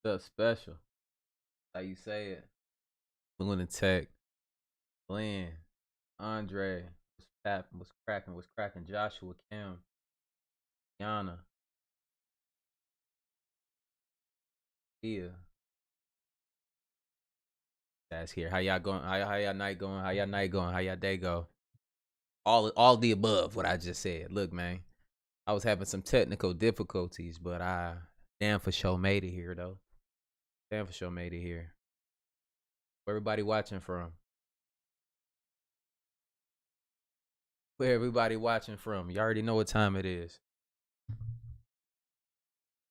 The special. How you say it? Lunatic. Glenn. Andre. Was cracking. Joshua, Kim. Yana. Tia. That's here. How y'all going? How y'all night going? How y'all night going? How y'all day go? All the above what I just said. Look, man. I was having some technical difficulties, but I damn for sure made it here though. Damn for sure made it here. Where everybody watching from? Where everybody watching from? You already know what time it is.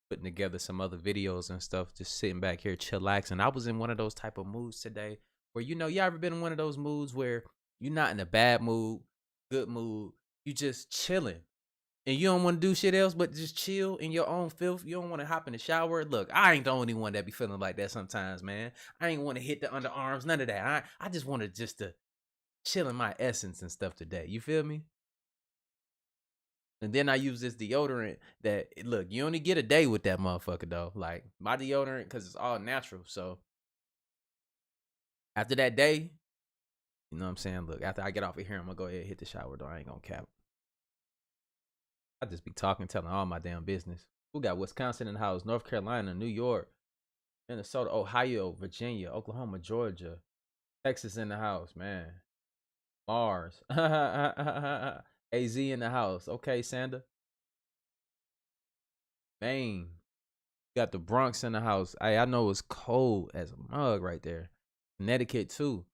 Putting together some other videos and stuff, just sitting back here chillaxing. I was in one of those type of moods today where, you ever been in one of those moods where you're not in a bad mood, good mood, you just chilling and you don't want to do shit else but just chill in your own filth. You don't want to hop in the shower. Look, I ain't the only one that be feeling like that sometimes, man. I ain't want to hit the underarms, none of that. I just wanted just to chill in my essence and stuff today. You feel me? And then I use this deodorant that, look, you only get a day with that motherfucker, though. Like, my deodorant, because it's all natural. So, after that day, you know what I'm saying? Look, after I get off of here, I'm going to go ahead and hit the shower, though. I ain't going to cap. I just be talking, telling all my damn business. We got Wisconsin in the house, North Carolina, New York, Minnesota, Ohio, Virginia, Oklahoma, Georgia, Texas in the house, man. Mars. AZ in the house. Okay, Sander. Maine. Got the Bronx in the house. I know it's cold as a mug right there. Connecticut too.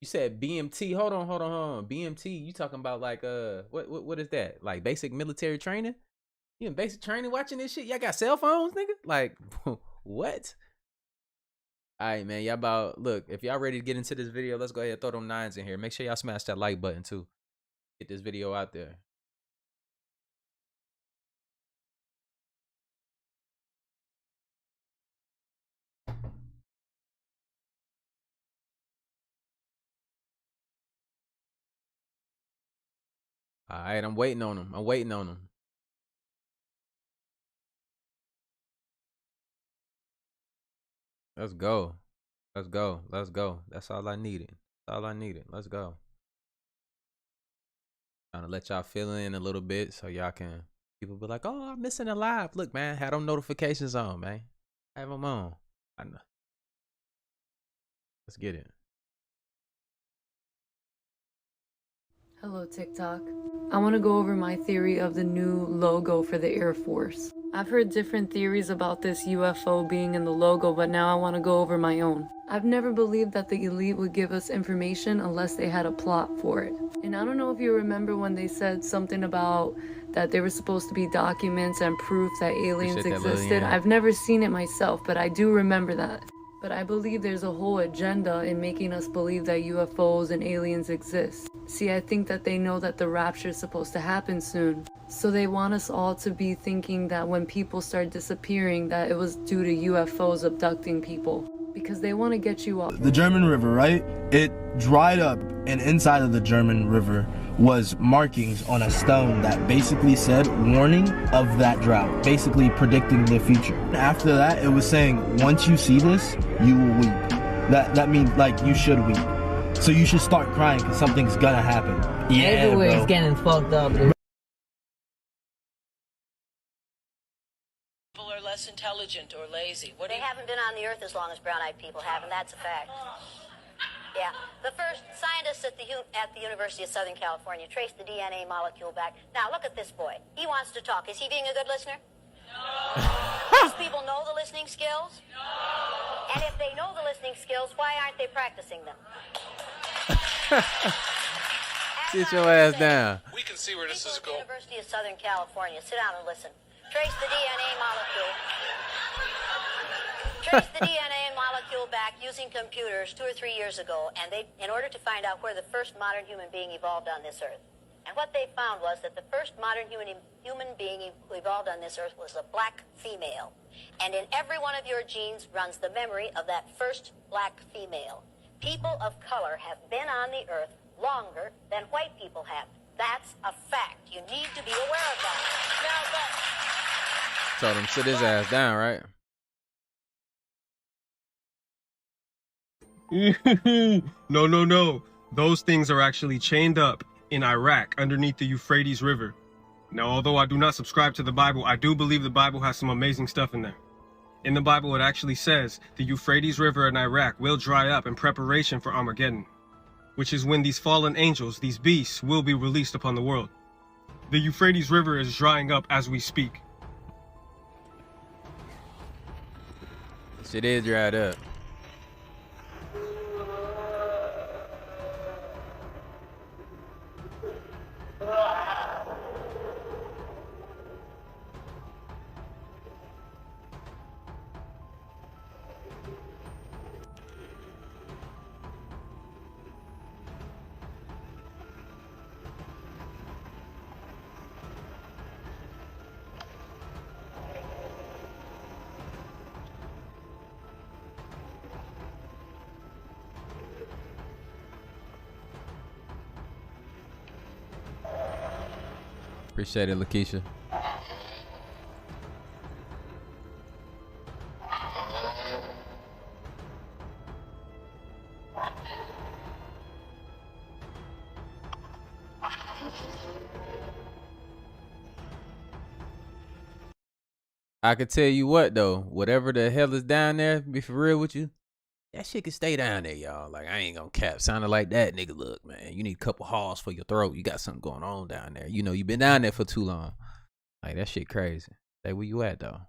You said BMT. Hold on. BMT. You talking about like what is that? Like basic military training? You in basic training watching this shit? Y'all got cell phones, nigga? Like what? All right, man. Y'all look, if y'all ready to get into this video, let's go ahead and throw them nines in here. Make sure y'all smash that like button too. Get this video out there. All right, I'm waiting on them. Let's go. That's all I needed. Let's go. Trying to let y'all fill in a little bit so y'all can, people be like, oh, I'm missing a live. Look, man, had them notifications on, man. Have them on. I know. Let's get it. Hello, TikTok. I want to go over my theory of the new logo for the Air Force. I've heard different theories about this UFO being in the logo, but now I want to go over my own. I've never believed that the elite would give us information unless they had a plot for it. And I don't know if you remember when they said something about that there were supposed to be documents and proof that aliens existed. I've never seen it myself, but I do remember that. But I believe there's a whole agenda in making us believe that UFOs and aliens exist. See, I think that they know that the rapture is supposed to happen soon. So they want us all to be thinking that when people start disappearing, that it was due to UFOs abducting people. Because they want to get you off. The German River, right? It dried up, and inside of the German River was markings on a stone that basically said warning of that drought, basically predicting the future. After that, it was saying, once you see this, you will weep. That means, like, you should weep. So you should start crying because something's gonna happen. Yeah, everywhere's getting fucked up. People are less intelligent or lazy. They haven't been on the earth as long as brown-eyed people have, and that's a fact. Yeah, the first scientists at the University of Southern California traced the DNA molecule back. Now look at this boy. He wants to talk. Is he being a good listener? No. These people know the listening skills? No. And if they know the listening skills, why aren't they practicing them? Sit your ass down. We can see where this is going. University of Southern California. Sit down and listen. Trace the DNA molecule. Trace the DNA molecule back using computers 2 or 3 years ago, and in order to find out where the first modern human being evolved on this earth. And what they found was that the first modern human being who evolved on this earth was a black female. And in every one of your genes runs the memory of that first black female. People of color have been on the earth longer than white people have. That's a fact. You need to be aware of that. Now, Told him sit his ass down, right? No. Those things are actually chained up in Iraq underneath the Euphrates River. Now, although I do not subscribe to the Bible, I do believe the Bible has some amazing stuff in there. In the Bible, it actually says the Euphrates River in Iraq will dry up in preparation for Armageddon, which is when these fallen angels, these beasts, will be released upon the world. The Euphrates River is drying up as we speak. Shit is dried up. Appreciate it, Lakeisha. I could tell you what though, whatever the hell is down there, be for real with you, that shit can stay down there, y'all. Like, I ain't gonna cap. Sounded like that, nigga. Look, man, you need a couple halls for your throat. You got something going on down there. You know, you been down there for too long. Like, that shit crazy. Hey, where you at, though?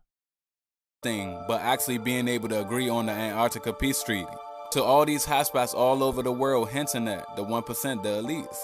But actually being able to agree on the Antarctica peace treaty. To all these hotspots all over the world hinting at the 1%, the elites.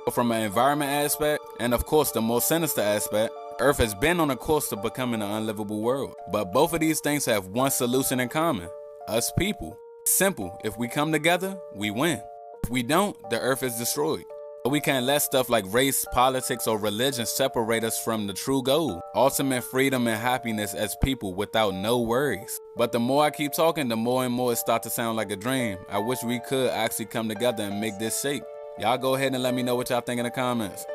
But from an environment aspect, and of course the more sinister aspect, Earth has been on a course to becoming an unlivable world. But both of these things have one solution in common: us people. Simple. If we come together, we win. If we don't, the earth is destroyed. But we can't let stuff like race, politics, or religion separate us from the true goal: ultimate freedom and happiness as people without no worries. But the more I keep talking, the more and more it starts to sound like a dream. I wish we could actually come together and make this shape. Y'all go ahead and let me know what y'all think in the comments.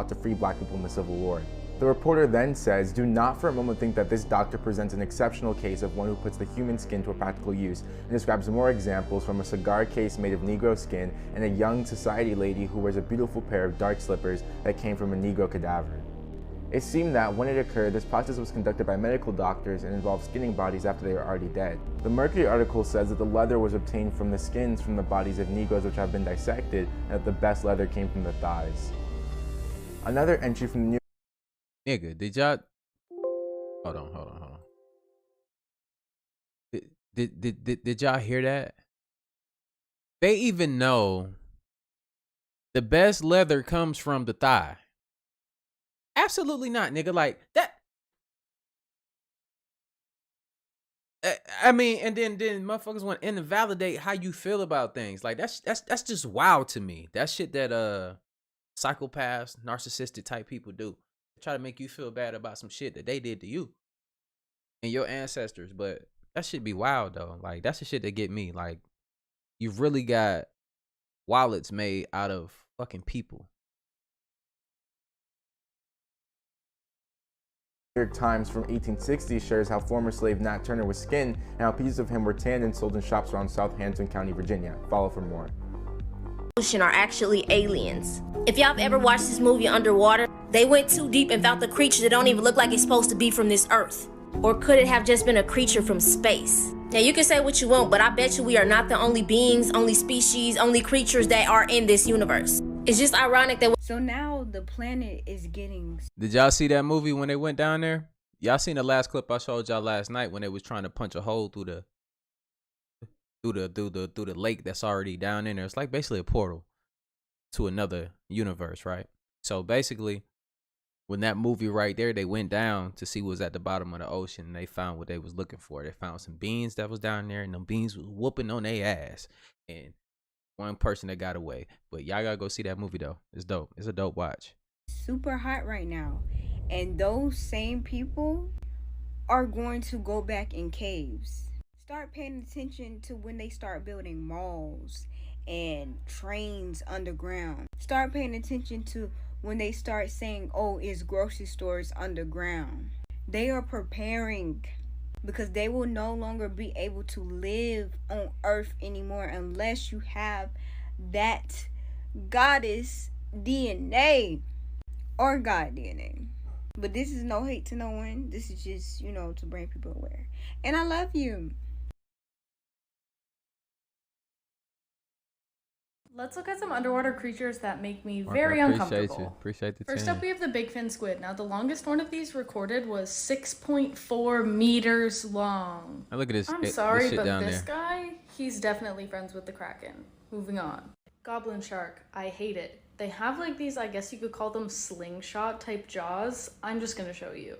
To free black people in the Civil War. The reporter then says, "Do not for a moment think that this doctor presents an exceptional case of one who puts the human skin to a practical use," and describes more examples from a cigar case made of Negro skin and a young society lady who wears a beautiful pair of dark slippers that came from a Negro cadaver. It seemed that when it occurred, this process was conducted by medical doctors and involved skinning bodies after they were already dead. The Mercury article says that the leather was obtained from the skins from the bodies of Negroes which have been dissected, and that the best leather came from the thighs. Another entry from the New Nigga, did y'all... Hold on. Did y'all hear that? They even know the best leather comes from the thigh. Absolutely not, nigga. Like, that... I mean, and then motherfuckers want to invalidate how you feel about things. Like, that's just wild to me. That shit that psychopaths, narcissistic type people do. Try to make you feel bad about some shit that they did to you and your ancestors. But that shit be wild though. Like, that's the shit that get me. Like, you've really got wallets made out of fucking people. New York Times from 1860 shares how former slave Nat Turner was skinned and how pieces of him were tanned and sold in shops around Southampton County, Virginia. Follow for more. Are actually aliens. If y'all have ever watched this movie Underwater, they went too deep and found the creature that don't even look like it's supposed to be from this earth. Or could it have just been a creature from space? Now you can say what you want, but I bet you we are not the only beings, only species, only creatures that are in this universe. It's just ironic that... So now the planet is getting... Did y'all see that movie when they went down there? Y'all seen the last clip I showed y'all last night when they was trying to punch a hole through the lake that's already down in there. It's like basically a portal to another universe, right? So basically, when that movie right there, they went down to see what was at the bottom of the ocean, and they found what they was looking for. They found some beans that was down there, and them beans was whooping on their ass. And one person that got away. But y'all gotta go see that movie though. It's dope. It's a dope watch. Super hot right now, and those same people are going to go back in caves. Start paying attention to when they start building malls and trains underground. Start paying attention to when they start saying, oh, it's grocery stores underground. They are preparing, because they will no longer be able to live on Earth anymore unless you have that goddess DNA or God DNA. But this is no hate to no one. This is just, you know, to bring people aware. And I love you. Let's look at some underwater creatures that make me very uncomfortable. Appreciate the First up, we have the big fin squid. Now, the longest one of these recorded was 6.4 meters long. Now look at this. I'm sorry, but this guy, he's definitely friends with the Kraken. Moving on. Goblin shark. I hate it. They have like these, I guess you could call them slingshot type jaws. I'm just gonna show you.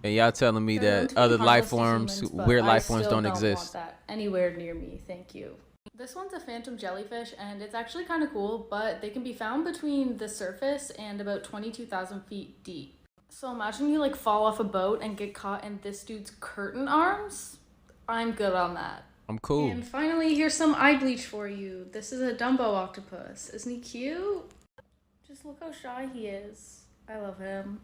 And y'all telling me that other life forms, weird life forms don't exist. I still don't want that anywhere near me. Thank you. This one's a phantom jellyfish, and it's actually kind of cool, but they can be found between the surface and about 22,000 feet deep. So imagine you like fall off a boat and get caught in this dude's curtain arms. I'm good on that. I'm cool. And finally, here's some eye bleach for you. This is a Dumbo octopus. Isn't he cute? Just look how shy he is. I love him.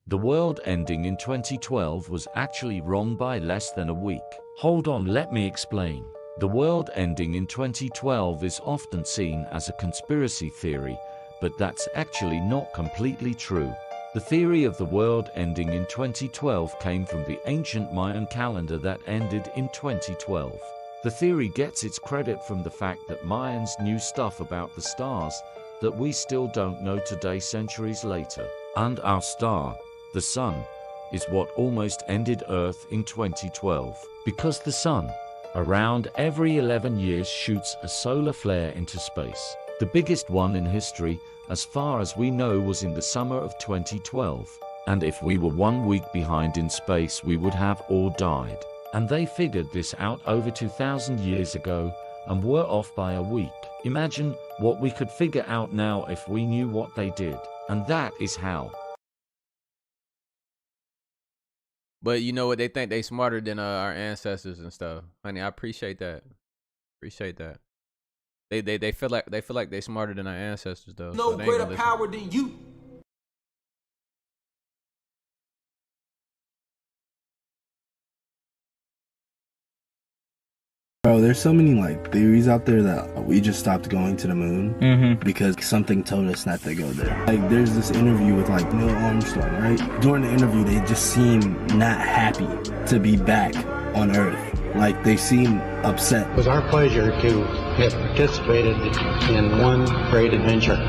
The world ending in 2012 was actually wrong by less than a week. Hold on, let me explain. The world ending in 2012 is often seen as a conspiracy theory, but that's actually not completely true. The theory of the world ending in 2012 came from the ancient Mayan calendar that ended in 2012. The theory gets its credit from the fact that Mayans knew stuff about the stars that we still don't know today centuries later. And our star, the sun, is what almost ended Earth in 2012. Because the sun, around every 11 years, shoots a solar flare into space. The biggest one in history, as far as we know, was in the summer of 2012. And if we were 1 week behind in space, we would have all died. And they figured this out over 2,000 years ago and were off by a week. Imagine what we could figure out now if we knew what they did. And that is how. But you know what? They think they smarter than our ancestors and stuff. Honey, I appreciate that. Appreciate that. They feel like they smarter than our ancestors though. No greater power than you. Bro, there's so many like theories out there that we just stopped going to the moon because something told us not to go there. Like there's this interview with like Neil Armstrong, right? During the interview, they just seem not happy to be back on Earth. Like they seem upset. It was our pleasure to have participated in one great adventure.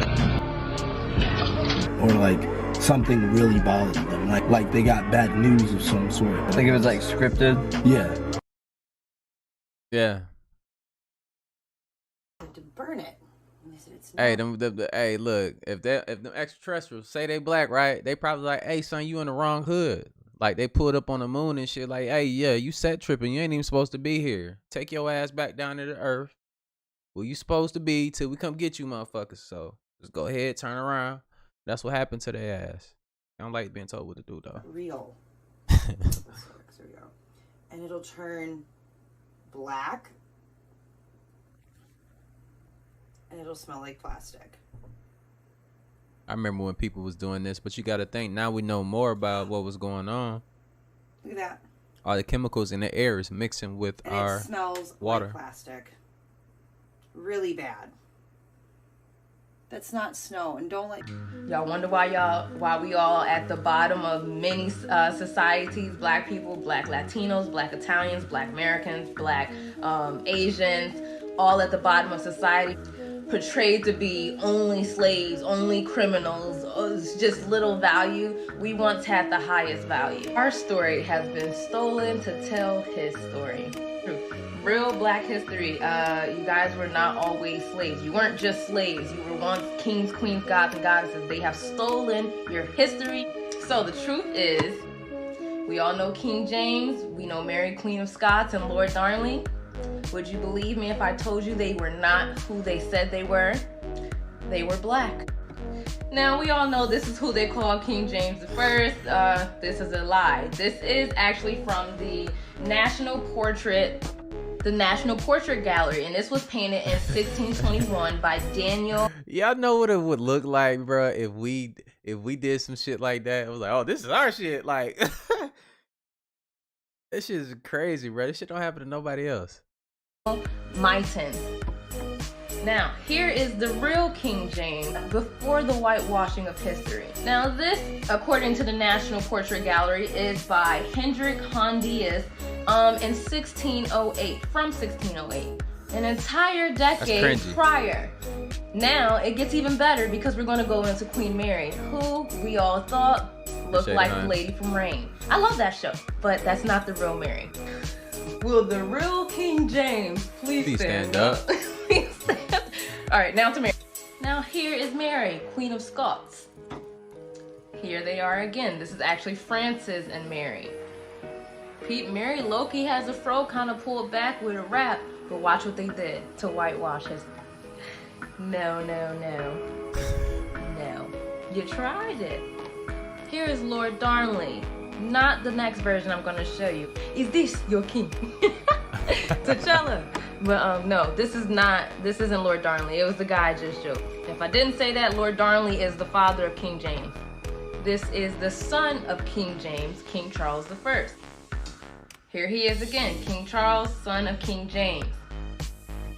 Or like something really bothered them. Like they got bad news of some sort. I think it was like scripted. Yeah. Yeah. To burn it. Hey, hey, look, if the extraterrestrials say they black, right? They probably like, hey, son, you in the wrong hood. Like they pulled up on the moon and shit. Like, hey, yeah, you set tripping. You ain't even supposed to be here. Take your ass back down to the Earth. Where you supposed to be till we come get you, motherfuckers. So just go ahead, turn around. That's what happened to their ass. I don't like being told what to do though. Real. There we go. And it'll turn black. And it'll smell like plastic. I remember when people was doing this, but you got to think now we know more about what was going on. Look at that. All the chemicals in the air is mixing with and our it smells water. Like plastic. Really bad. That's not snow, and don't like. Y'all wonder why we all at the bottom of many societies: black people, black Latinos, black Italians, black Americans, black Asians, all at the bottom of society, portrayed to be only slaves, only criminals, just little value. We once had the highest value. Our story has been stolen to tell his story. Real black history, you guys were not always slaves. You weren't just slaves. You were once kings, queens, gods, and goddesses. They have stolen your history. So the truth is, we all know King James. We know Mary, Queen of Scots, and Lord Darnley. Would you believe me if I told you they were not who they said they were? They were black. Now, we all know this is who they call King James I. This is a lie. This is actually from the National Portrait the National Portrait Gallery, and this was painted in 1621 by Daniel. Y'all know what it would look like, bro, if we did some shit like that. It was like, oh, this is our shit. Like, this shit is crazy, bro. This shit don't happen to nobody else. Mayan. Now, here is the real King James before the whitewashing of history. Now, this, according to the National Portrait Gallery, is by Hendrik Hondius in 1608, from 1608. An entire decade prior. Now, it gets even better because we're going to go into Queen Mary, who we all thought looked like the lady from Rain. I love that show, but that's not the real Mary. Will the real King James please stand up? Please stand. All right, now to Mary. Now here is Mary, Queen of Scots. Here they are again. This is actually Francis and Mary. Pete, Mary Loki has a fro kind of pulled back with a wrap, but watch what they did to whitewash his. No. You tried it. Here is Lord Darnley. Not the next version I'm going to show you. Is this your king? T'Challa. But no, this isn't Lord Darnley. It was the guy I just joked. If I didn't say that, Lord Darnley is the father of King James. This is the son of King James, King Charles I. Here he is again, King Charles, son of King James.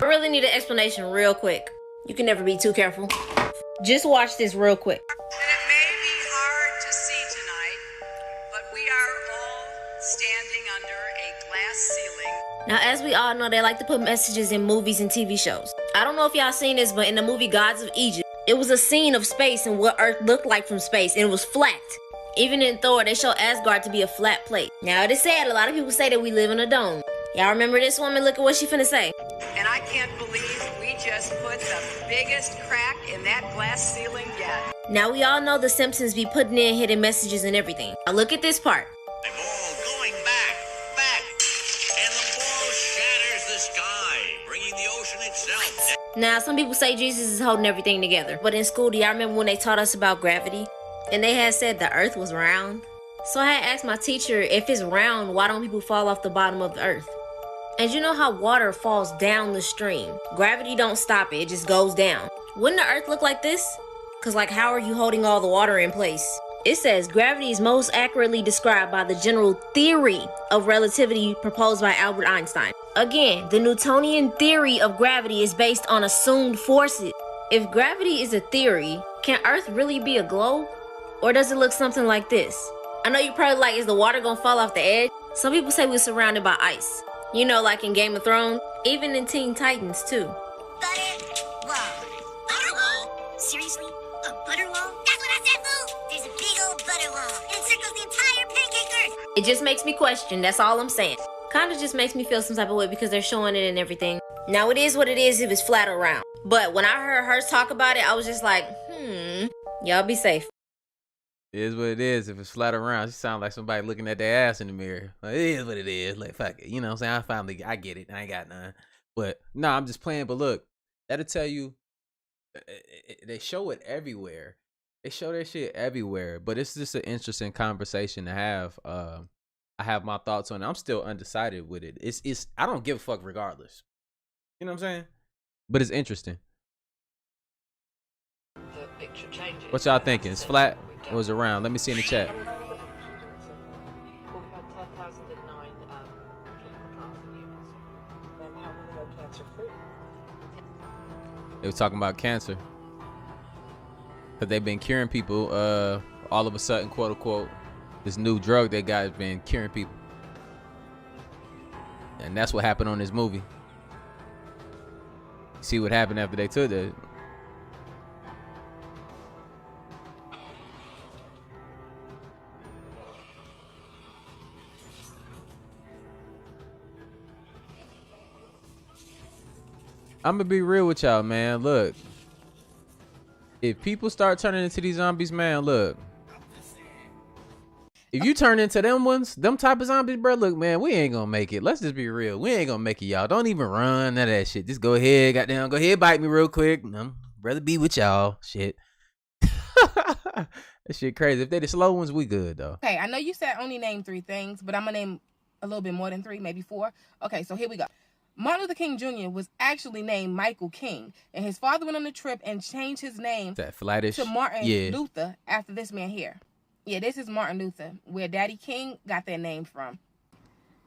I really need an explanation real quick. You can never be too careful. Just watch this real quick. Now, as we all know, they like to put messages in movies and TV shows. I don't know if y'all seen this, but in the movie Gods of Egypt, it was a scene of space and what Earth looked like from space, and it was flat. Even in Thor, they show Asgard to be a flat plate. Now, it is sad, a lot of people say that we live in a dome. Y'all remember this woman? Look at what she finna say. And I can't believe we just put the biggest crack in that glass ceiling yet. Now, we all know the Simpsons be putting in hidden messages and everything. Now, look at this part. Now, some people say Jesus is holding everything together. But in school, do y'all remember when they taught us about gravity? And they had said the earth was round? So I had asked my teacher, if it's round, why don't people fall off the bottom of the earth? And you know how water falls down the stream? Gravity don't stop it, it just goes down. Wouldn't the earth look like this? Cause like, how are you holding all the water in place? It says gravity is most accurately described by the general theory of relativity proposed by Albert Einstein. Again, the Newtonian theory of gravity is based on assumed forces. If gravity is a theory, can Earth really be a globe? Or does it look something like this? I know you're probably like, is the water gonna fall off the edge? Some people say we're surrounded by ice. You know, like in Game of Thrones, even in Teen Titans too. Butter wall. Seriously? A butter wall? That's what I said, fool! There's a big old butter wall. It encircles the entire pancake earth. It just makes me question, that's all I'm saying. Kinda just makes me feel some type of way because they're showing it and everything. Now it is what it is if it's flat or round. But when I heard her talk about it, I was just like, y'all be safe. It is what it is. If it's flat around, she sounds like somebody looking at their ass in the mirror. Like, it is what it is. Like, fuck it. You know what I'm saying? I get it. I ain't got none. But, no, I'm just playing. But look, that'll tell you, they show it everywhere. They show that shit everywhere. But it's just an interesting conversation to have. I have my thoughts on it. I'm still undecided with it. It's I don't give a fuck regardless. You know what I'm saying? But it's interesting. The picture changes. What y'all thinking? It's flat or is it round? Let me see in the chat. They were talking about cancer. Because they've been curing people all of a sudden, quote unquote. This new drug they got has been curing people. And that's what happened on this movie. See what happened after they took that. I'm gonna be real with y'all, man. Look, if people start turning into these zombies, man, look. If you turn into them ones, them type of zombies, bro, look, man, we ain't gonna make it. Let's just be real. We ain't gonna make it, y'all. Don't even run, none of that shit. Just go ahead, goddamn, go ahead, bite me real quick. I'm rather be with y'all. Shit. That shit crazy. If they the slow ones, we good, though. Okay, I know you said only name 3 things, but I'm gonna name a little bit more than 3, maybe 4. Okay, so here we go. Martin Luther King Jr. was actually named Michael King, and his father went on the trip and changed his name That flattish. to Martin Yeah. Luther after this man here. Yeah, this is Martin Luther, where Daddy King got their name from.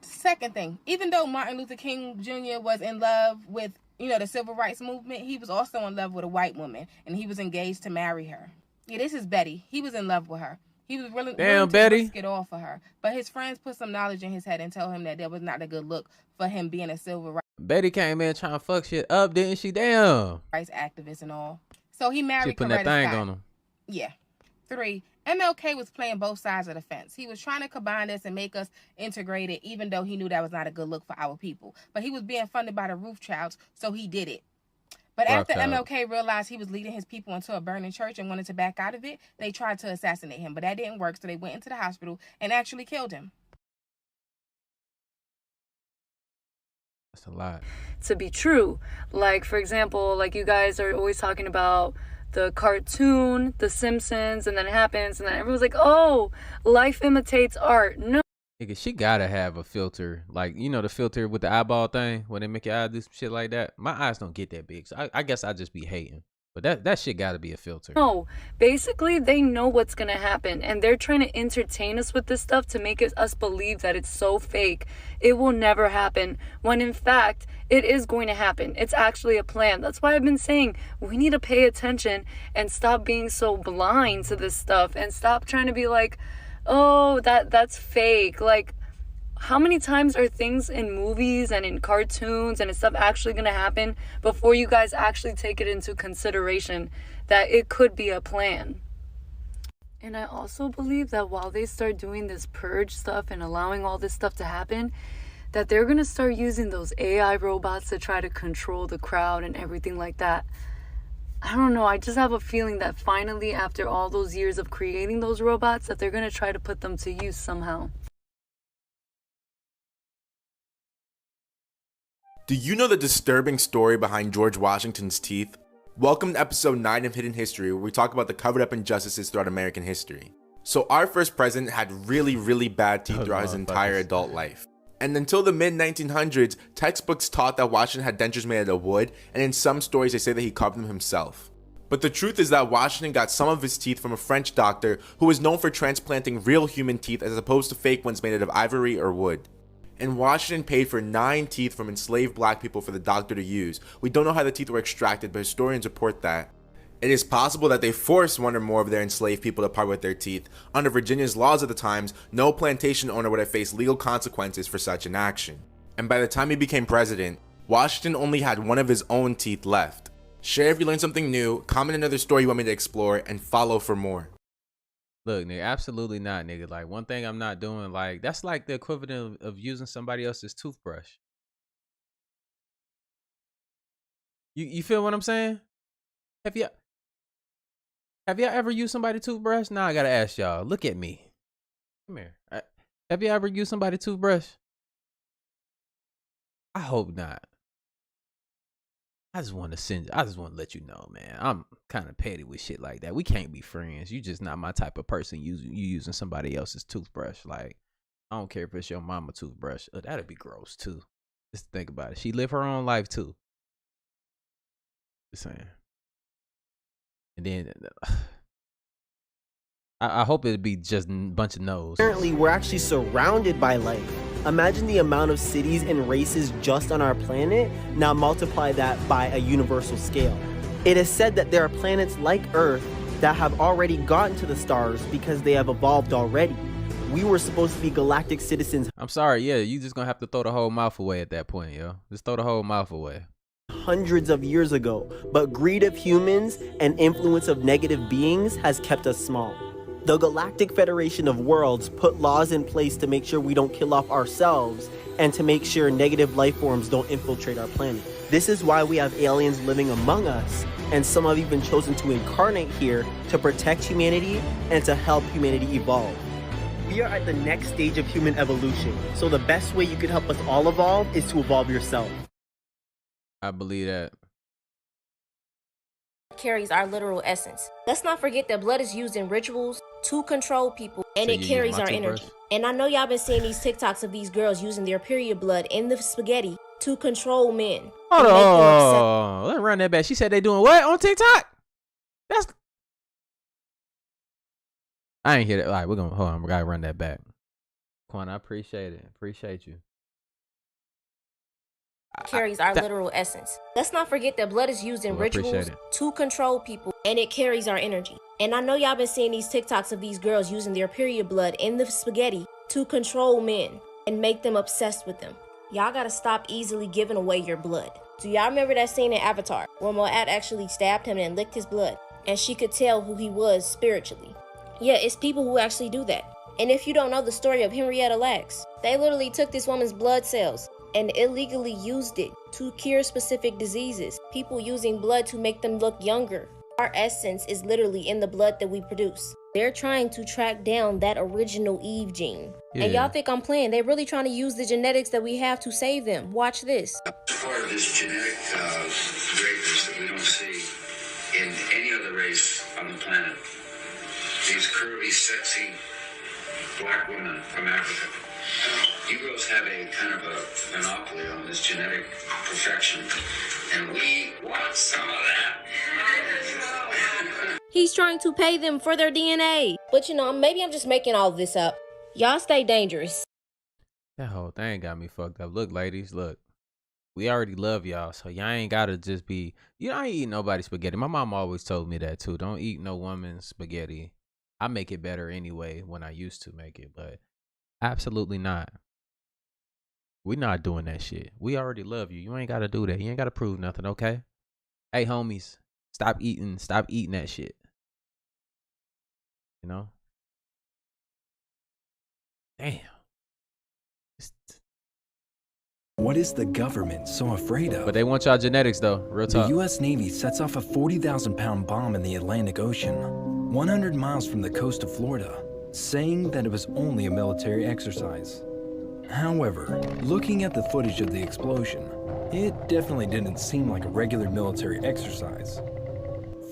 Second thing, even though Martin Luther King Jr. was in love with, the civil rights movement, he was also in love with a white woman, and he was engaged to marry her. Yeah, this is Betty. He was in love with her. He was willing to Betty. risk it all for her. But his friends put some knowledge in his head and told him that was not a good look for him being a civil Betty came in trying to fuck shit up, didn't she? Damn. rights activist and all. So he married She putting that Coretta thing Scott. on him. Yeah. 3, MLK was playing both sides of the fence. He was trying to combine us and make us integrated, even though he knew that was not a good look for our people. But he was being funded by the Rothschilds, so he did it. But after MLK realized he was leading his people into a burning church and wanted to back out of it, they tried to assassinate him. But that didn't work, so they went into the hospital and actually killed him. That's a lot. To be true. Like, for example, like you guys are always talking about the cartoon, The Simpsons, and then it happens, and then everyone's like, oh, life imitates art. No. Nigga, she gotta have a filter. Like, the filter with the eyeball thing, when they make your eye do some shit like that. My eyes don't get that big, so I guess I just be hating. But that shit gotta be a filter. No, basically they know what's gonna happen, and they're trying to entertain us with this stuff to make us believe that it's so fake. It will never happen, when in fact it is going to happen. It's actually a plan. That's why I've been saying we need to pay attention and stop being so blind to this stuff and stop trying to be like, oh, that's fake. Like, how many times are things in movies and in cartoons and stuff actually going to happen before you guys actually take it into consideration that it could be a plan? And I also believe that while they start doing this purge stuff and allowing all this stuff to happen, that they're going to start using those AI robots to try to control the crowd and everything like that. I don't know, I just have a feeling that finally, after all those years of creating those robots, that they're going to try to put them to use somehow. Do you know the disturbing story behind George Washington's teeth? Welcome to episode 9 of Hidden History, where we talk about the covered up injustices throughout American history. So our first president had really bad teeth throughout his entire adult life. And until the mid-1900s, textbooks taught that Washington had dentures made out of wood, and in some stories they say that he carved them himself. But the truth is that Washington got some of his teeth from a French doctor who was known for transplanting real human teeth as opposed to fake ones made out of ivory or wood. And Washington paid for 9 teeth from enslaved black people for the doctor to use. We don't know how the teeth were extracted, but historians report that. It is possible that they forced one or more of their enslaved people to part with their teeth. Under Virginia's laws at the times, no plantation owner would have faced legal consequences for such an action. And by the time he became president, Washington only had one of his own teeth left. Share if you learned something new, comment another story you want me to explore, and follow for more. Look, nigga, absolutely not, nigga. Like, one thing I'm not doing, like, that's like the equivalent of using somebody else's toothbrush. You feel what I'm saying? Have y'all ever used somebody's toothbrush? Now I gotta ask y'all. Look at me. Come here. Have you ever used somebody's toothbrush? I hope not. I just want to let you know, man. I'm kind of petty with shit like that. We can't be friends. You just not my type of person. You using somebody else's toothbrush. Like, I don't care if it's your mama toothbrush. That'd be gross too. Just think about it. She lived her own life too. Just saying. And then I hope it'd be just a bunch of no's. Apparently, we're actually surrounded by life. Imagine the amount of cities and races just on our planet. Now multiply that by a universal scale. It is said that there are planets like Earth that have already gotten to the stars because they have evolved already. We were supposed to be galactic citizens. I'm sorry, yeah, you just gonna have to throw the whole mouth away at that point, yo. Just throw the whole mouth away. Hundreds of years ago, but greed of humans and influence of negative beings has kept us small. The Galactic Federation of Worlds put laws in place to make sure we don't kill off ourselves and to make sure negative life forms don't infiltrate our planet. This is why we have aliens living among us, and some have even chosen to incarnate here to protect humanity and to help humanity evolve. We are at the next stage of human evolution, so the best way you can help us all evolve is to evolve yourself. I believe that. Carries our literal essence. Let's not forget that blood is used in rituals to control people, and So it you carries use my our toothbrush? energy. And I know y'all been seeing these TikToks of these girls using their period blood in the spaghetti to control men. Hold and make them upset. on. Let's run that back. She said they doing what on TikTok? That's. I ain't hear that. All right, we're gonna hold on. We gotta run that back. Quan, I appreciate it. Appreciate you. Carries our literal essence. Let's not forget that blood is used in rituals to control people, and it carries our energy. And I know y'all been seeing these TikToks of these girls using their period blood in the spaghetti to control men and make them obsessed with them. Y'all gotta stop easily giving away your blood. Do y'all remember that scene in Avatar where Moat actually stabbed him and licked his blood, and she could tell who he was spiritually? Yeah, it's people who actually do that. And if you don't know the story of Henrietta Lacks, they literally took this woman's blood cells and illegally used it to cure specific diseases. People using blood to make them look younger. Our essence is literally in the blood that we produce. They're trying to track down that original Eve gene. Yeah. And y'all think I'm playing. They're really trying to use the genetics that we have to save them. Watch this. Part of this genetic greatness that we don't see in any other race on the planet. These curvy, sexy black women from Africa. You girls have a kind of a monopoly on this genetic perfection, and we want some of that. He's trying to pay them for their DNA. But you know, maybe I'm just making all this up. Y'all stay dangerous. That whole thing got me fucked up. Look, ladies, look. We already love y'all, so y'all ain't gotta just be. I ain't eat nobody's spaghetti. My mom always told me that too. Don't eat no woman's spaghetti. I make it better anyway when I used to make it, but absolutely not. We not doing that shit. We already love you. You ain't gotta do that. You ain't gotta prove nothing, okay? Hey, homies, stop eating that shit. You know? Damn. What is the government so afraid of? But they want y'all genetics though, real talk. The U.S. Navy sets off a 40,000-pound bomb in the Atlantic Ocean, 100 miles from the coast of Florida, saying that it was only a military exercise. However, looking at the footage of the explosion, it definitely didn't seem like a regular military exercise.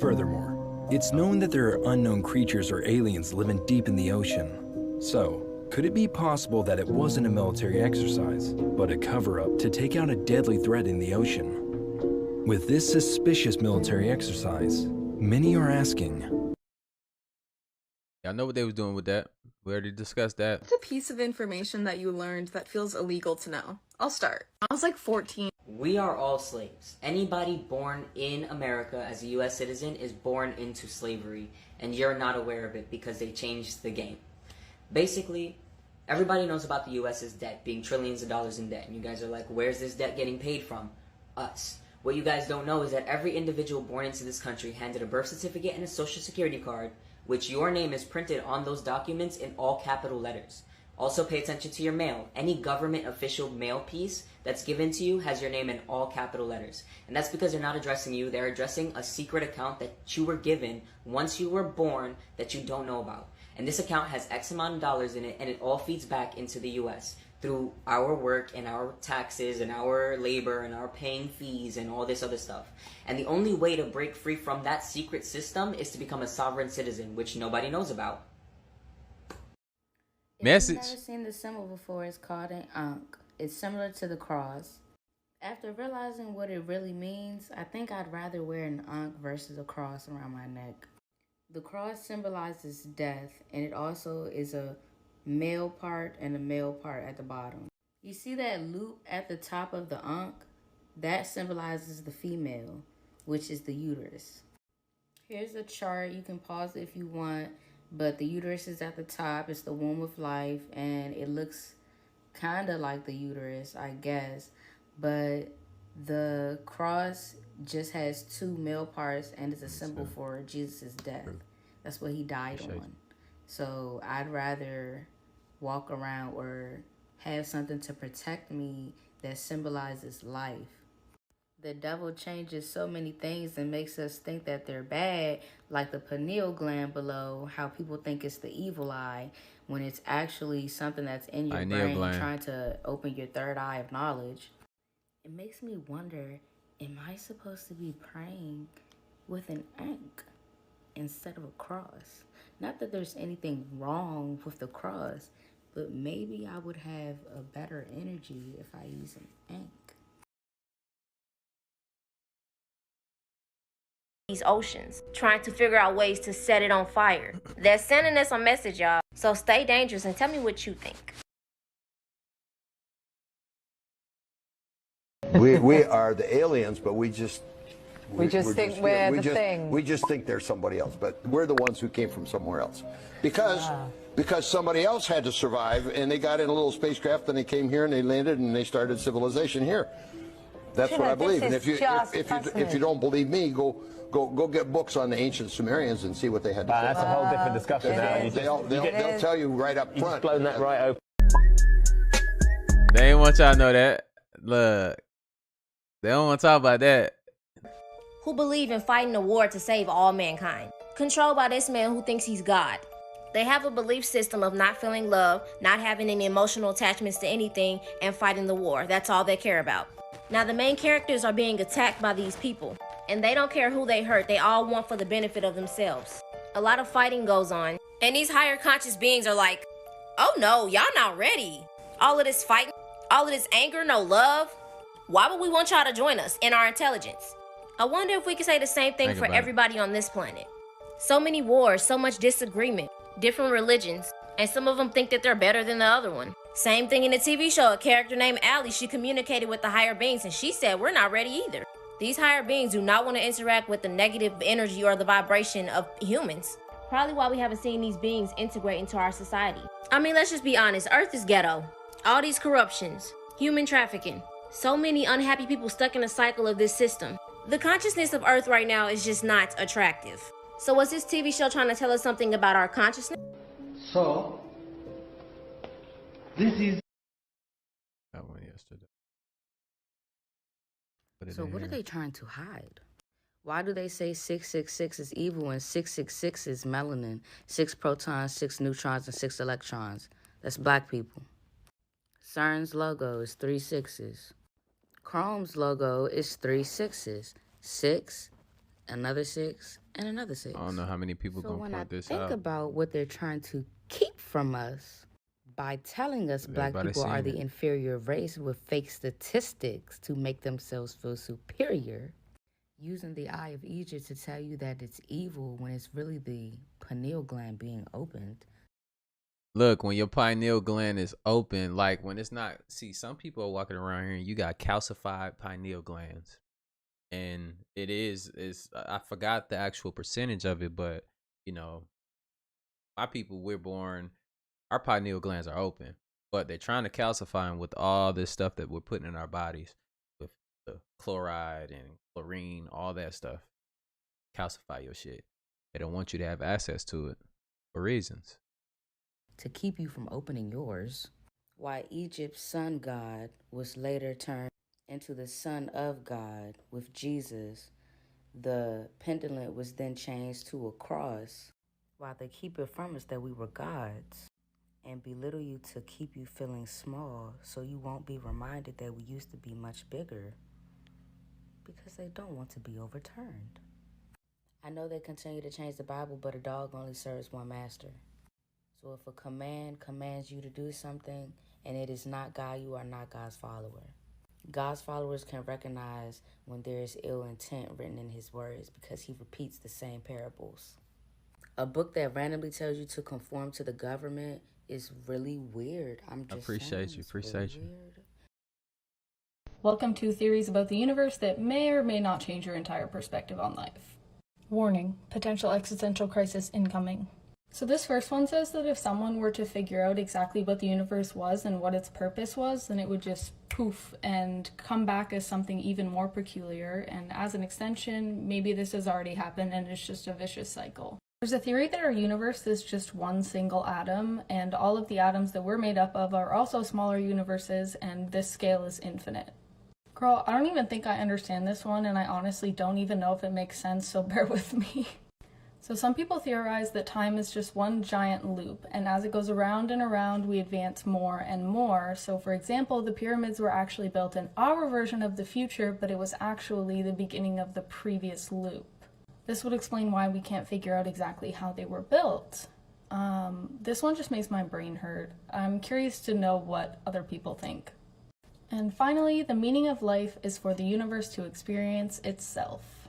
Furthermore, it's known that there are unknown creatures or aliens living deep in the ocean. So, could it be possible that it wasn't a military exercise, but a cover-up to take out a deadly threat in the ocean? With this suspicious military exercise, many are asking, y'all know what they was doing with that. We already discussed that. What's a piece of information that you learned that feels illegal to know? I'll start. I was like 14. We are all slaves. Anybody born in America as a U.S. citizen is born into slavery, and you're not aware of it because they changed the game. Basically, everybody knows about the U.S.'s debt, being trillions of dollars in debt, and you guys are like, where's this debt getting paid from? Us. What you guys don't know is that every individual born into this country handed a birth certificate and a social security card, which your name is printed on those documents in all capital letters. Also pay attention to your mail. Any government official mail piece that's given to you has your name in all capital letters. And that's because they're not addressing you, they're addressing a secret account that you were given once you were born that you don't know about. And this account has X amount of dollars in it, and it all feeds back into the U.S. through our work and our taxes and our labor and our paying fees and all this other stuff. And the only way to break free from that secret system is to become a sovereign citizen, which nobody knows about. Message. If you've never seen the symbol before, it's called an Ankh. It's similar to the cross. After realizing what it really means, I think I'd rather wear an Ankh versus a cross around my neck. The cross symbolizes death, and it also is a male part and a male part at the bottom. You see that loop at the top of the Ankh? That symbolizes the female, which is the uterus. Here's a chart. You can pause it if you want, but the uterus is at the top. It's the womb of life, and it looks kind of like the uterus, I guess, but the cross just has two male parts and is a symbol for Jesus' death. That's what he died on. So I'd rather walk around or have something to protect me that symbolizes life. The devil changes so many things and makes us think that they're bad, like the pineal gland below, how people think it's the evil eye, when it's actually something that's in your brain trying to open your third eye of knowledge. It makes me wonder, am I supposed to be praying with an Ankh instead of a cross? Not that there's anything wrong with the cross, but maybe I would have a better energy if I use an Ankh. these oceans, trying to figure out ways to set it on fire. They're sending us a message, y'all. So stay dangerous and tell me what you think. We are the aliens, but we just think we're the thing. We just think they're somebody else, but we're the ones who came from somewhere else. Because somebody else had to survive, and they got in a little spacecraft, and they came here, and they landed, and they started civilization here. That's what I believe. And if you don't believe me, go get books on the ancient Sumerians and see what they had to say. That's a whole different discussion now. They'll tell you right up front. Blown that right open. They ain't want y'all to know that. Look, they don't want to talk about that. Who believe in fighting a war to save all mankind, controlled by this man who thinks he's God. They have a belief system of not feeling love, not having any emotional attachments to anything, and fighting the war. That's all they care about. Now the main characters are being attacked by these people, and they don't care who they hurt. They all want for the benefit of themselves. A lot of fighting goes on, and these higher conscious beings are like, oh no, y'all not ready. All of this fighting, all of this anger, no love. Why would we want y'all to join us in our intelligence? I wonder if we could say the same thing for everybody on this planet. So many wars, so much disagreement, different religions, and some of them think that they're better than the other one. Same thing in the TV show. A character named Allie, she communicated with the higher beings, and she said, we're not ready either. These higher beings do not want to interact with the negative energy or the vibration of humans. Probably why we haven't seen these beings integrate into our society. I mean, let's just be honest. Earth is ghetto. All these corruptions, human trafficking, so many unhappy people stuck in a cycle of this system. The consciousness of Earth right now is just not attractive. So was this TV show trying to tell us something about our consciousness? So, this is... That one yesterday. So what are they trying to hide? Why do they say 666 is evil and 666 is melanin? 6 protons, 6 neutrons, and 6 electrons. That's black people. CERN's logo is 3 6s. Chrome's logo is 3 6s. 6, another 6, and another 6. I don't know how many people So gonna when I point this think out. about what they're trying to keep from us by telling us black Everybody people are seen the it. inferior race with fake statistics to make themselves feel superior, using the eye of Egypt to tell you that it's evil when it's really the pineal gland being opened. Look, when your pineal gland is open, like when it's not, see, some people are walking around here and you got calcified pineal glands. And I forgot the actual percentage of it, but you know, my people, we're born, our pineal glands are open, but they're trying to calcify them with all this stuff that we're putting in our bodies with the chloride and chlorine, all that stuff. Calcify your shit. They don't want you to have access to it for reasons. To keep you from opening yours. Why Egypt's sun god was later turned into the Son of God with Jesus. The pendulum was then changed to a cross. While they keep it from us that we were gods and belittle you to keep you feeling small so you won't be reminded that we used to be much bigger because they don't want to be overturned. I know they continue to change the Bible, but a dog only serves one master. So if a command commands you to do something and it is not God, you are not God's follower. God's followers can recognize when there is ill intent written in his words because he repeats the same parables. A book that randomly tells you to conform to the government is really weird. Appreciate you. Welcome to Theories About the Universe that may or may not change your entire perspective on life. Warning, potential existential crisis incoming. So this first one says that if someone were to figure out exactly what the universe was and what its purpose was, then it would just poof and come back as something even more peculiar. And as an extension, maybe this has already happened and it's just a vicious cycle. There's a theory that our universe is just one single atom, and all of the atoms that we're made up of are also smaller universes, and this scale is infinite. Girl, I don't even think I understand this one, and I honestly don't even know if it makes sense, so bear with me. So some people theorize that time is just one giant loop, and as it goes around and around, we advance more and more. So for example, the pyramids were actually built in our version of the future, but it was actually the beginning of the previous loop. This would explain why we can't figure out exactly how they were built. This one just makes my brain hurt. I'm curious to know what other people think. And finally, the meaning of life is for the universe to experience itself.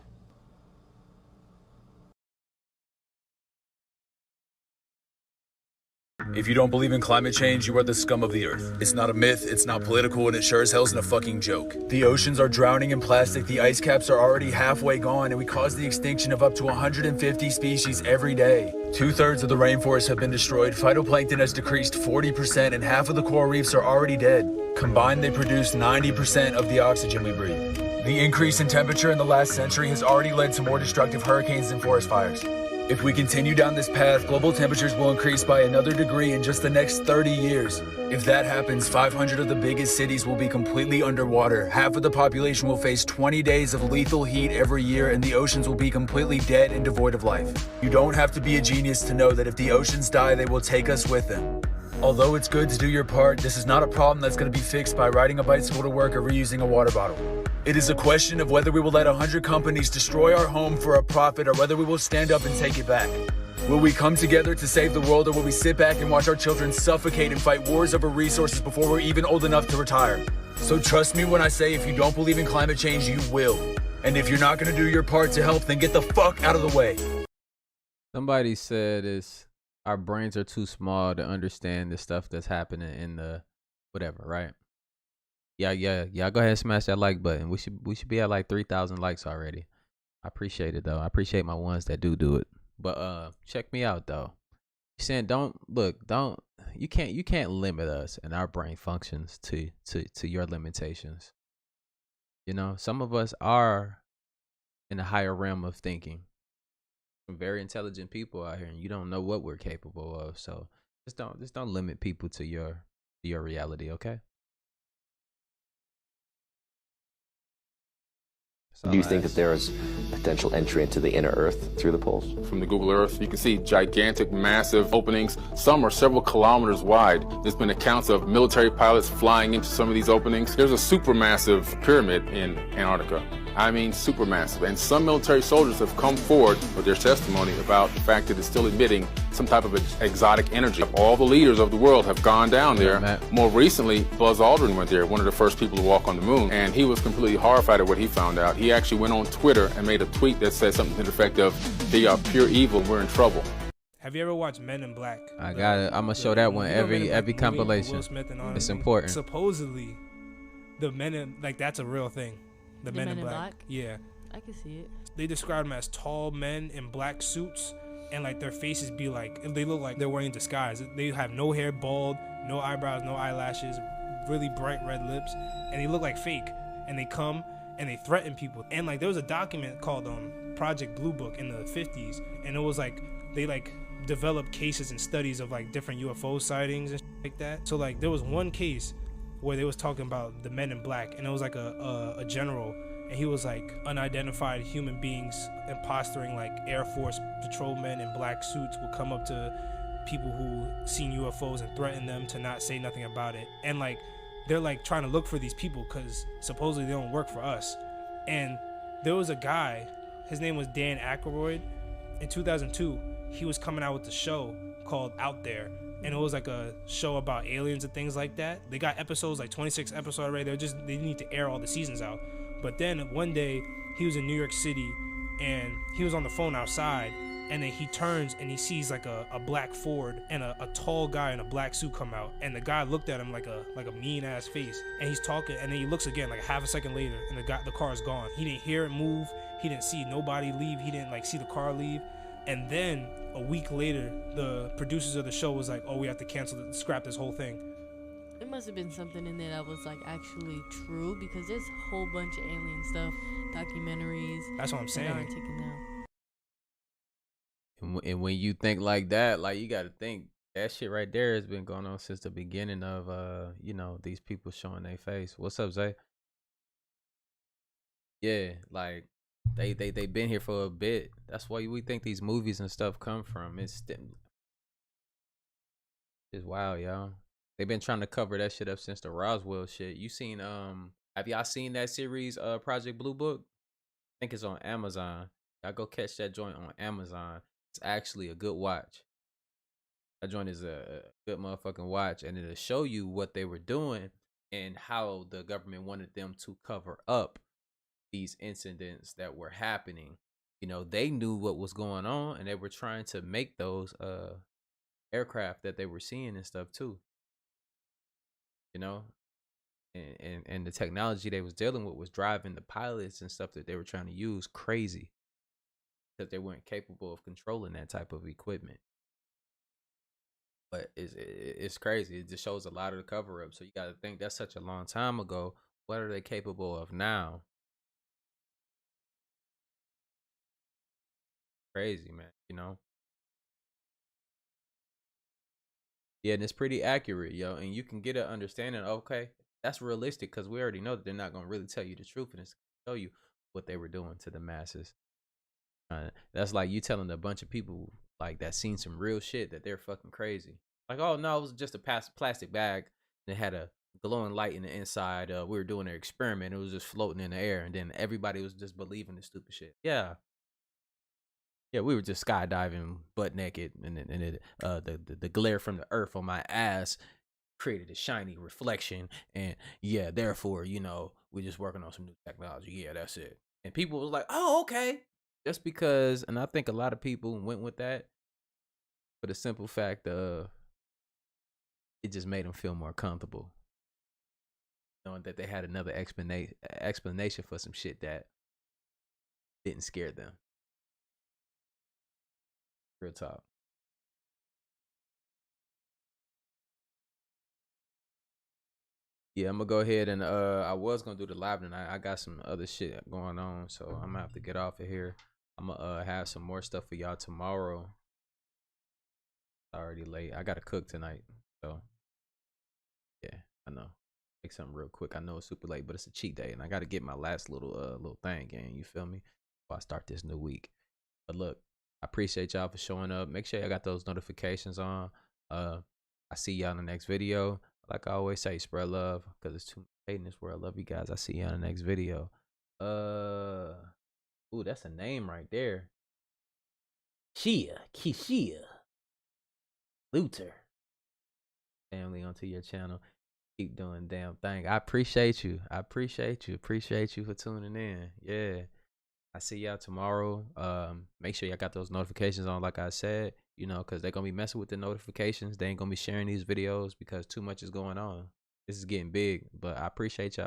If you don't believe in climate change, you are the scum of the earth. It's not a myth, it's not political, and it sure as hell isn't a fucking joke. The oceans are drowning in plastic, the ice caps are already halfway gone, and we cause the extinction of up to 150 species every day. 2/3 of the rainforest have been destroyed, phytoplankton has decreased 40%, and half of the coral reefs are already dead. Combined, they produce 90% of the oxygen we breathe. The increase in temperature in the last century has already led to more destructive hurricanes and forest fires. If we continue down this path, global temperatures will increase by another degree in just the next 30 years. If that happens, 500 of the biggest cities will be completely underwater. Half of the population will face 20 days of lethal heat every year, and the oceans will be completely dead and devoid of life. You don't have to be a genius to know that if the oceans die, they will take us with them. Although it's good to do your part, this is not a problem that's going to be fixed by riding a bicycle to work or reusing a water bottle. It is a question of whether we will let 100 companies destroy our home for a profit or whether we will stand up and take it back. Will we come together to save the world, or will we sit back and watch our children suffocate and fight wars over resources before we're even old enough to retire? So trust me when I say, if you don't believe in climate change, you will. And if you're not going to do your part to help, then get the fuck out of the way. Somebody said our brains are too small to understand the stuff that's happening in the whatever, right? Yeah. Go ahead and smash that like button. We should be at like 3,000 likes already. I appreciate it though. I appreciate my ones that do it. But check me out though. You're saying you can't limit us and our brain functions to your limitations. You know, some of us are in a higher realm of thinking. Some very intelligent people out here, and you don't know what we're capable of. So just don't limit people to your reality, okay? Do you think that there is potential entry into the inner Earth through the poles? From the Google Earth, you can see gigantic, massive openings. Some are several kilometers wide. There's been accounts of military pilots flying into some of these openings. There's a supermassive pyramid in Antarctica. I mean, supermassive. And some military soldiers have come forward with their testimony about the fact that it's still emitting some type of exotic energy. All the leaders of the world have gone down there. More recently, Buzz Aldrin went there, one of the first people to walk on the moon, and he was completely horrified at what he found out. He actually went on Twitter and made a tweet that said something to the effect of, "They are pure evil, we're in trouble." Have you ever watched Men in Black? I got it. I'm gonna show that one every compilation. Will Smith and all it's that. important. Supposedly, the Men in, like, that's a real thing. The Men in Black. Yeah. I can see it. They describe them as tall men in black suits, and like their faces be like, they look like they're wearing disguise. They have no hair, bald, no eyebrows, no eyelashes, really bright red lips, and they look like fake. And they come and they threaten people. And like there was a document called Project Blue Book in the 50s, and it was like they like developed cases and studies of like different UFO sightings and like that. So like there was one case where they was talking about the Men in Black, and it was like a general, and he was like unidentified human beings impostoring like Air Force patrolmen in black suits would come up to people who seen UFOs and threaten them to not say nothing about it. And like they're like trying to look for these people because supposedly they don't work for us. And there was a guy, his name was Dan Aykroyd. In 2002, he was coming out with a show called Out There, and it was like a show about aliens and things like that. They got episodes, like 26 episodes already. They need to air all the seasons out. But then one day he was in New York City and he was on the phone outside, and then he turns and he sees like a black Ford and a tall guy in a black suit come out, and the guy looked at him like a mean ass face, and he's talking, and then he looks again like a half a second later, and the car is gone. He didn't hear it move, he didn't see nobody leave, he didn't like see the car leave. And then a week later, the producers of the show was like, "Oh, we have to scrap this whole thing." It must have been something in there that was like actually true, because there's a whole bunch of alien stuff, documentaries. That's what I'm saying. That aren't taken out. And when you think like that, like you got to think that shit right there has been going on since the beginning of these people showing their face. What's up, Zay? Yeah, like they been here for a bit. That's why we think these movies and stuff come from. It's wild, y'all. They've been trying to cover that shit up since the Roswell shit. You seen have y'all seen that series Project Blue Book? I think it's on Amazon. Y'all go catch that joint on Amazon. It's actually a good watch. That joint is a good motherfucking watch, and it'll show you what they were doing and how the government wanted them to cover up these incidents that were happening. You know, they knew what was going on, and they were trying to make those aircraft that they were seeing and stuff too. You know, and the technology they was dealing with was driving the pilots and stuff that they were trying to use crazy because they weren't capable of controlling that type of equipment. But it's crazy. It just shows a lot of the cover up. So you got to think that's such a long time ago. What are they capable of now? Crazy, man. You know. Yeah, and it's pretty accurate, yo. And you can get an understanding. Okay, that's realistic because we already know that they're not gonna really tell you the truth and it's gonna show you what they were doing to the masses. That's like you telling a bunch of people like that seen some real shit that they're fucking crazy. Like, oh no, it was just a plastic bag that had a glowing light in the inside. We were doing an experiment. It was just floating in the air, and then everybody was just believing this stupid shit. Yeah, we were just skydiving butt naked, and the glare from the earth on my ass created a shiny reflection, and yeah, therefore, you know, we're just working on some new technology. Yeah, that's it. And people was like, oh, okay. Just because, and I think a lot of people went with that for the simple fact of it just made them feel more comfortable, knowing that they had another explanation for some shit that didn't scare them. Real talk. Yeah, I'm gonna go ahead and I was gonna do the live tonight. I got some other shit going on, so I'm gonna have to get off of here. I'm gonna have some more stuff for y'all tomorrow. It's already late. I gotta cook tonight, so yeah, I know. Make something real quick. I know it's super late, but it's a cheat day, and I gotta get my last little thing in. You feel me? Before I start this new week. But look, I appreciate y'all for showing up. Make sure y'all got those notifications on. I see y'all in the next video. Like I always say, spread love because it's too much hate in this world. Love you guys. I see you in the next video. Ooh, that's a name right there. Kishia. Luther. Family onto your channel. Keep doing damn thing. I appreciate you. Appreciate you for tuning in. Yeah. I see y'all tomorrow. Make sure y'all got those notifications on, like I said, you know, because they're going to be messing with the notifications. They ain't going to be sharing these videos because too much is going on. This is getting big, but I appreciate y'all.